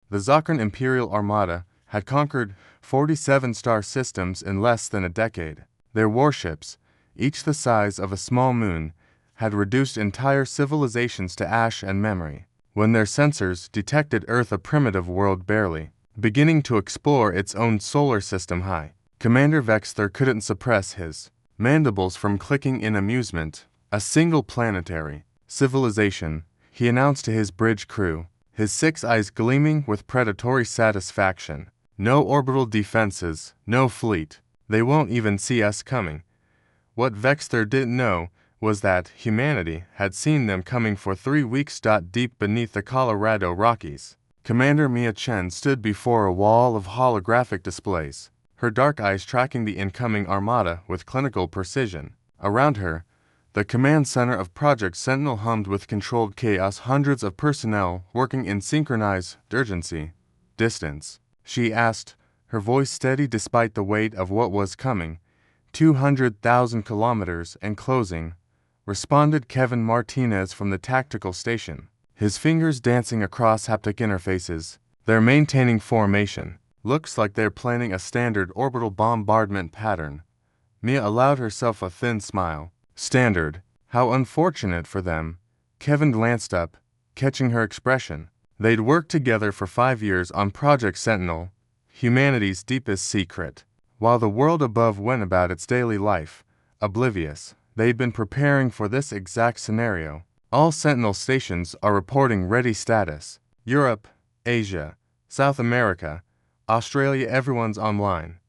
The Zokran Imperial Armada had conquered 47 star systems in less than a decade. Their warships, each the size of a small moon, had reduced entire civilizations to ash and memory. When their sensors detected Earth, a primitive world barely beginning to explore its own solar system high, Commander Vexter couldn't suppress his mandibles from clicking in amusement. A single planetary civilization, he announced to his bridge crew, his 6 eyes gleaming with predatory satisfaction. No orbital defenses, no fleet. They won't even see us coming. What Vexter didn't know was that humanity had seen them coming for 3 weeks. Deep beneath the Colorado Rockies, Commander Mia Chen stood before a wall of holographic displays, her dark eyes tracking the incoming armada with clinical precision. Around her, the command center of Project Sentinel hummed with controlled chaos, hundreds of personnel working in synchronized urgency. Distance? She asked, her voice steady despite the weight of what was coming. 200,000 kilometers and closing, responded Kevin Martinez from the tactical station, his fingers dancing across haptic interfaces. They're maintaining formation. Looks like they're planning a standard orbital bombardment pattern. Mia allowed herself a thin smile. Standard. How unfortunate for them. Kevin glanced up, catching her expression. They'd worked together for 5 years on Project Sentinel, humanity's deepest secret. While the world above went about its daily life, oblivious, they'd been preparing for this exact scenario. All Sentinel stations are reporting ready status. Europe, Asia, South America, Australia, everyone's online.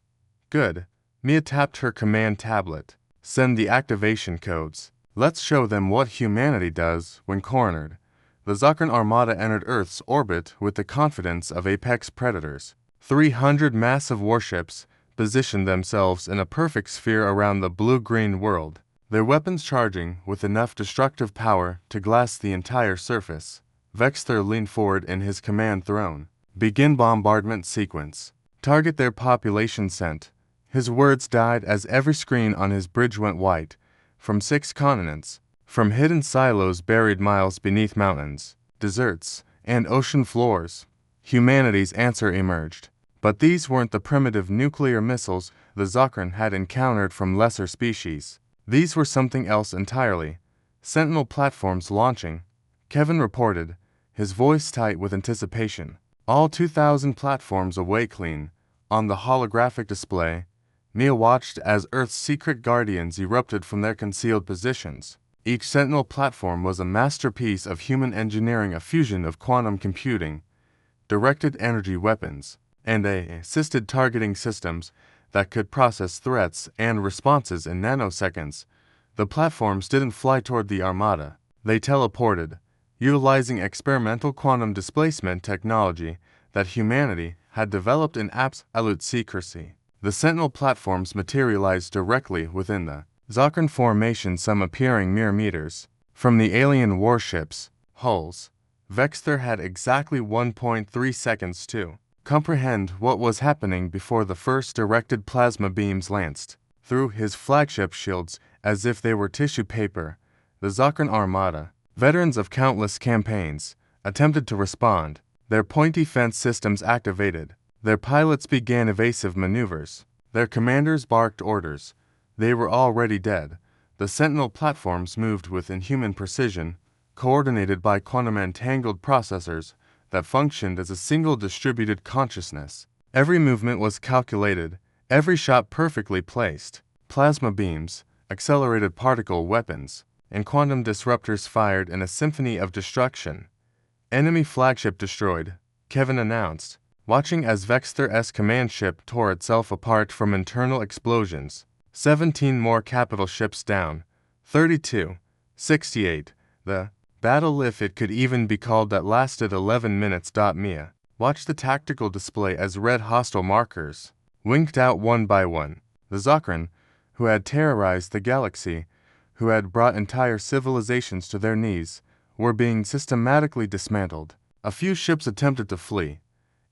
Good. Mia tapped her command tablet. Send the activation codes. Let's show them what humanity does when cornered. The Zokran Armada entered Earth's orbit with the confidence of apex predators. 300 massive warships positioned themselves in a perfect sphere around the blue-green world, their weapons charging with enough destructive power to glass the entire surface. Vexter leaned forward in his command throne. Begin bombardment sequence. Target their population cent. His words died as every screen on his bridge went white. From 6 continents, from hidden silos buried miles beneath mountains, deserts, and ocean floors, humanity's answer emerged. But these weren't the primitive nuclear missiles the Zokran had encountered from lesser species. These were something else entirely. Sentinel platforms launching, Kevin reported, his voice tight with anticipation. All 2,000 platforms away clean. On the holographic display, Mia watched as Earth's secret guardians erupted from their concealed positions. Each Sentinel platform was a masterpiece of human engineering, a fusion of quantum computing, directed energy weapons, and assisted targeting systems that could process threats and responses in nanoseconds. The platforms didn't fly toward the Armada. They teleported, utilizing experimental quantum displacement technology that humanity had developed in absolute secrecy. The Sentinel platforms materialized directly within the Zokran formation, some appearing mere meters from the alien warships' hulls. Vexter had exactly 1.3 seconds to comprehend what was happening before the first directed plasma beams lanced through his flagship shields as if they were tissue paper. The Zokran Armada, veterans of countless campaigns, attempted to respond. Their pointy fence systems activated. Their pilots began evasive maneuvers. Their commanders barked orders. They were already dead. The Sentinel platforms moved with inhuman precision, coordinated by quantum-entangled processors that functioned as a single distributed consciousness. Every movement was calculated, every shot perfectly placed. Plasma beams, accelerated particle weapons, and quantum disruptors fired in a symphony of destruction. Enemy flagship destroyed, Kevin announced, watching as Vexter's command ship tore itself apart from internal explosions. 17 more capital ships down. 32. 68. The battle, if it could even be called that, lasted 11 minutes. Mia watched the tactical display as red hostile markers winked out one by one. The Zokran, who had terrorized the galaxy, who had brought entire civilizations to their knees, were being systematically dismantled. A few ships attempted to flee,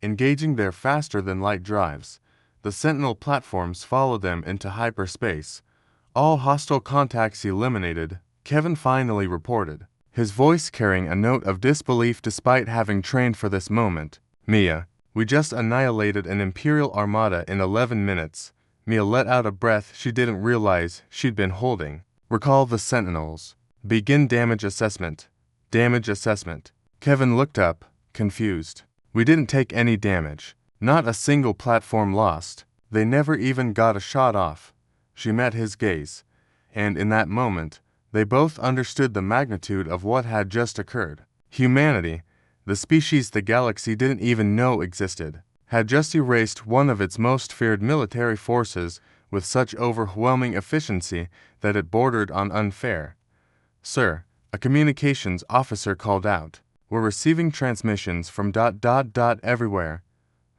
engaging their faster-than-light drives. The Sentinel platforms followed them into hyperspace. All hostile contacts eliminated, Kevin finally reported, his voice carrying a note of disbelief despite having trained for this moment. Mia, we just annihilated an Imperial Armada in 11 minutes. Mia let out a breath she didn't realize she'd been holding. Recall the Sentinels. Begin damage assessment. Damage assessment. Kevin looked up, confused. We didn't take any damage. Not a single platform lost. They never even got a shot off. She met his gaze, and in that moment, they both understood the magnitude of what had just occurred. Humanity, the species the galaxy didn't even know existed, had just erased one of its most feared military forces with such overwhelming efficiency that it bordered on unfair. Sir, a communications officer called out. We're receiving transmissions from ... everywhere.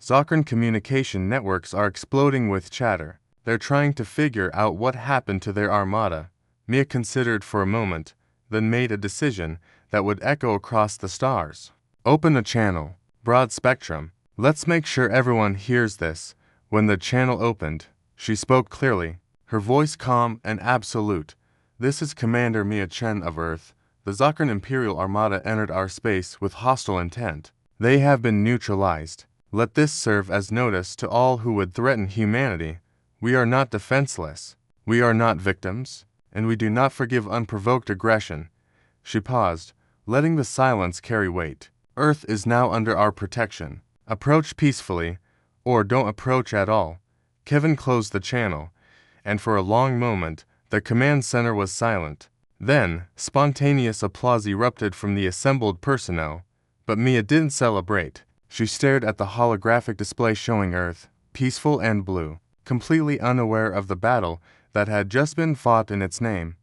Zokran communication networks are exploding with chatter. They're trying to figure out what happened to their armada. Mia considered for a moment, then made a decision that would echo across the stars. Open a channel. Broad spectrum. Let's make sure everyone hears this. When the channel opened, she spoke clearly, her voice calm and absolute. This is Commander Mia Chen of Earth. The Zokran Imperial Armada entered our space with hostile intent. They have been neutralized. Let this serve as notice to all who would threaten humanity. We are not defenseless. We are not victims, and we do not forgive unprovoked aggression. She paused, letting the silence carry weight. Earth is now under our protection. Approach peacefully, or don't approach at all. Kevin closed the channel, and for a long moment, the command center was silent. Then, spontaneous applause erupted from the assembled personnel. But Mia didn't celebrate. She stared at the holographic display showing Earth, peaceful and blue, completely unaware of the battle that had just been fought in its name.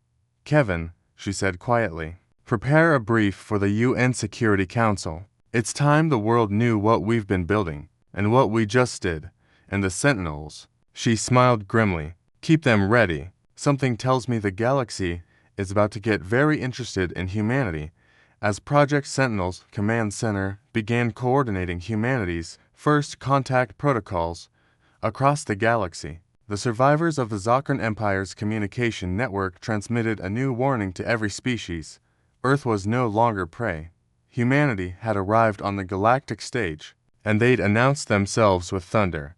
Kevin, she said quietly, prepare a brief for the UN Security Council. It's time the world knew what we've been building, and what we just did, and the Sentinels. She smiled grimly. Keep them ready. Something tells me the galaxy is about to get very interested in humanity, as Project Sentinel's command center began coordinating humanity's first contact protocols across the galaxy. The survivors of the Zokran Empire's communication network transmitted a new warning to every species. Earth was no longer prey. Humanity had arrived on the galactic stage, and they'd announced themselves with thunder.